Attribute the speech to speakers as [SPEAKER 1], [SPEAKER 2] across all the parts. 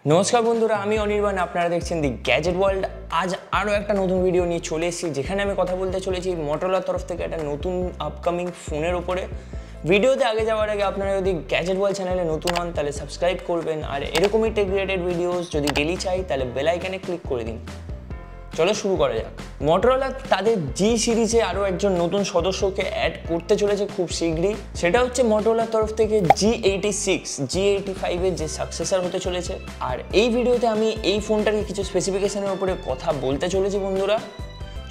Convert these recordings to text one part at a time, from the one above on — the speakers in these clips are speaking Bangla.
[SPEAKER 1] নমস্কার বন্ধুরা, আমি অনির্বাণ। আপনারা দেখছেন দি গ্যাজেট ওয়ার্ল্ড। আজ আরও একটা নতুন ভিডিও নিয়ে চলে এসেছি, যেখানে আমি কথা বলতে চলেছি মোটরোলার তরফ থেকে একটা নতুন আপকামিং ফোনের ওপরে। ভিডিওতে আগে যাওয়ার আগে আপনারা যদি গ্যাজেট ওয়ার্ল্ড চ্যানেলে নতুন হন তাহলে সাবস্ক্রাইব করবেন, আর এরকমই টেক রিলেটেড ভিডিওস যদি ডেলি চাই তাহলে বেল আইকনে ক্লিক করে দিন। চলো শুরু করা যাক। মোটরোলা তাদের জি সিরিজে আরও একজন নতুন সদস্যকে অ্যাড করতে চলেছে খুব শীঘ্রই। সেটা হচ্ছে মোটরোলার তরফ থেকে G86, G85-এর যে সাকসেসর হতে চলেছে। আর এই ভিডিওতে আমি এই ফোনটাকে কিছু স্পেসিফিকেশনের উপরে কথা বলতে চলেছি বন্ধুরা।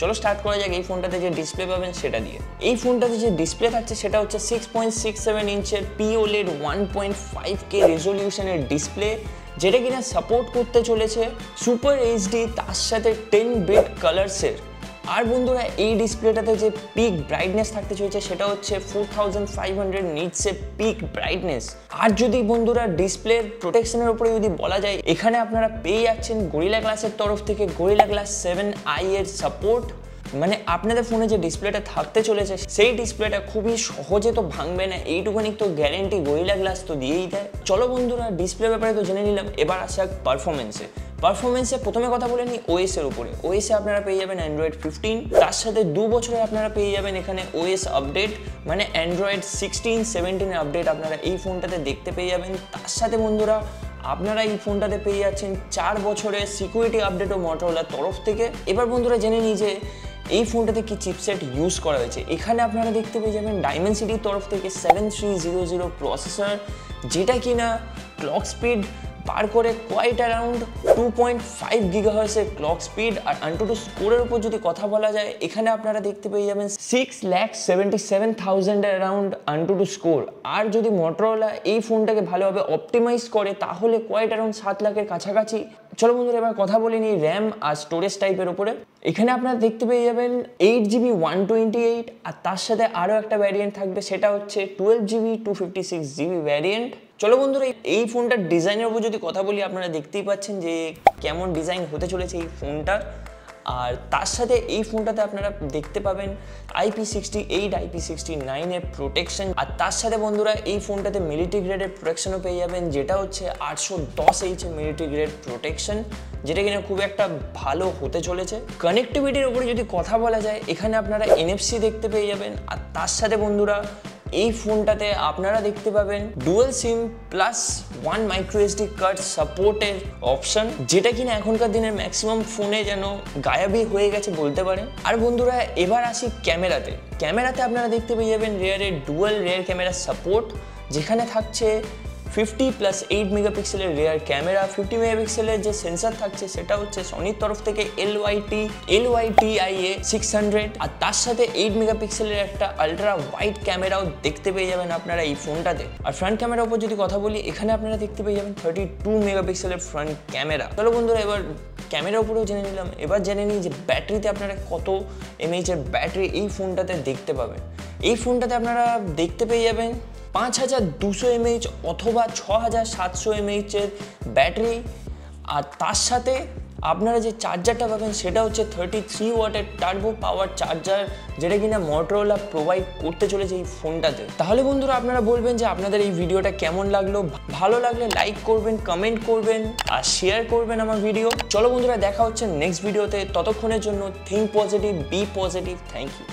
[SPEAKER 1] চলো স্টার্ট করা যাক এই ফোনটাতে যে ডিসপ্লে পাবেন সেটা দিয়ে। এই ফোনটাতে যে ডিসপ্লে থাকছে সেটা হচ্ছে 6.67 ইঞ্চের POLED 1.5K রেজলিউশনের ডিসপ্লে, যেটা কিনা সাপোর্ট করতে চলেছে সুপার এইচডি, তার সাথে 10 বিট কালারসের। আর বন্ধুরা এই ডিসপ্লেটাতে যে পিক ব্রাইটনেস থাকতে চলেছে সেটা হচ্ছে 4500 নিটসের পিক ব্রাইটনেস। আর যদি বন্ধুরা ডিসপ্লের প্রোটেকশনের উপরে যদি বলা যায়, এখানে আপনারা পেয়ে যাচ্ছেন গরিলা গ্লাসের তরফ থেকে গরিলা গ্লাস 7i এর সাপোর্ট। মানে আপনাদের ফোনে যে ডিসপ্লেটা থাকতে চলেছে সেই ডিসপ্লেটা খুবই সহজে তো ভাঙবে না, এইটুকুনি তো গ্যারেন্টি গরিলা গ্লাস তো দিয়েই দেয়। চলো বন্ধুরা, ডিসপ্লে ব্যাপারে তো জেনে নিলাম, এবার আসা পারফরমেন্সে প্রথমে কথা বলে নিই ওএস এর উপরে। ওএসে আপনারা পেয়ে যাবেন অ্যান্ড্রয়েড 15, তার সাথে 2 বছরে আপনারা পেয়ে যাবেন এখানে ওএস আপডেট, মানে অ্যান্ড্রয়েড 16, 17 আপডেট আপনারা এই ফোনটাতে দেখতে পেয়ে যাবেন। তার সাথে বন্ধুরা আপনারা এই ফোনটাতে পেয়ে যাচ্ছেন 4 বছরের সিকিউরিটি আপডেটও মোটরোলার তরফ থেকে। এবার বন্ধুরা জেনে নিই যে এই ফোনটাতে কি চিপসেট ইউজ করা হয়েছে। এখানে আপনারা দেখতে পেয়ে যাবেন ডাইমেনসিটির তরফ থেকে 7300 প্রসেসর, যেটা কিনা ক্লক স্পিড পার করে কোয়াইট অ্যারাউন্ড 2.5 গিগাহার্টজের ক্লক স্পিড। আর AnTuTu স্কোরের উপর যদি কথা বলা যায়, এখানে আপনারা দেখতে পেয়ে যাবেন 6,77,000 অ্যারাউন্ড AnTuTu স্কোর। আর যদি মোটরোলা এই ফোনটাকে ভালোভাবে অপটিমাইজ করে তাহলে কোয়াইট অ্যারাউন্ড 7 লাখের কাছাকাছি। চলো বন্ধুরা, এবার কথা বলে নিই র্যাম আর স্টোরেজ টাইপের উপরে। এখানে আপনারা দেখতে পেয়ে যাবেন 8GB 128, আর তার সাথে আরও একটা ভ্যারিয়েন্ট থাকবে, সেটা হচ্ছে 12GB 256GB ভ্যারিয়েন্ট। চলো বন্ধুরা, এই ফোনটার ডিজাইনের উপর যদি কথা বলি, আপনারা দেখতেই পাচ্ছেন যে কেমন ডিজাইন হতে চলেছে এই ফোনটা। আর তার সাথে এই ফোনটাতে আপনারা দেখতে পাবেন IP68, IP69 এর প্রোটেকশন। আর তার সাথে বন্ধুরা এই ফোনটাতে মিলিটারি গ্রেডের প্রোটেকশনও পেয়ে যাবেন, যেটা হচ্ছে 810H এর মিলিটারি গ্রেড প্রোটেকশন, যেটা কিনা খুব একটা ভালো হতে চলেছে। কানেক্টিভিটির উপরে যদি কথা বলা যায়, এখানে আপনারা NFC দেখতে পেয়ে যাবেন। আর তার সাথে বন্ধুরা এই ফোনটাতে আপনারা দেখতে পাবেন dual SIM plus 1 microSD card সাপোর্টের অপশন, যেটা কিনা এখনকার দিনের ম্যাক্সিমাম ফোনে যেন গায়াবই হয়ে গেছে বলতে পারেন। আর বন্ধুরা এবার আসি ক্যামেরাতে আপনারা দেখতে পেয়ে যাবেন রিয়ারের ডুয়াল রিয়ার ক্যামেরা সাপোর্ট, যেখানে থাকছে 50+8 মেগাপিক্সেলের রিয়ার ক্যামেরা। 50 মেগাপিক্সেলের যে সেন্সার থাকছে সেটা হচ্ছে সনির তরফ থেকে LYTIA 600, আর তার সাথে 8 মেগাপিক্সেলের একটা আলট্রা ওয়াইড ক্যামেরাও দেখতে পেয়ে যাবেন আপনারা এই ফোনটাতে। আর ফ্রন্ট ক্যামেরার উপর যদি কথা বলি, এখানে আপনারা দেখতে পেয়ে যাবেন 32 মেগাপিক্সেলের ফ্রন্ট ক্যামেরা। চলো বন্ধুরা, এবার ক্যামেরার উপরেও জেনে নিলাম। এবার জেনে নিই যে ব্যাটারিতে আপনারা কত এমএইচের ব্যাটারি এই ফোনটাতে দেখতে পাবেন। এই ফোনটাতে আপনারা দেখতে পেয়ে যাবেন 5200 mAh অথবা 6700 mAh এর ব্যাটারি। আর তার সাথে আপনারা যে চার্জারটা পাবেন সেটা হচ্ছে 33 ওয়াটের টার্বো পাওয়ার চার্জার, যেটা কিনা মোটরোলা প্রোভাইড করতে চলেছে এই ফোনটাতে। তাহলে বন্ধুরা আপনারা বলবেন যে আপনাদের এই ভিডিওটা কেমন লাগলো। ভালো লাগলে লাইক করবেন, কমেন্ট করবেন আর শেয়ার করবেন আমার ভিডিও। চলো বন্ধুরা, দেখা হচ্ছে নেক্সট ভিডিওতে। ততক্ষণের জন্য think positive, be positive. Thank you.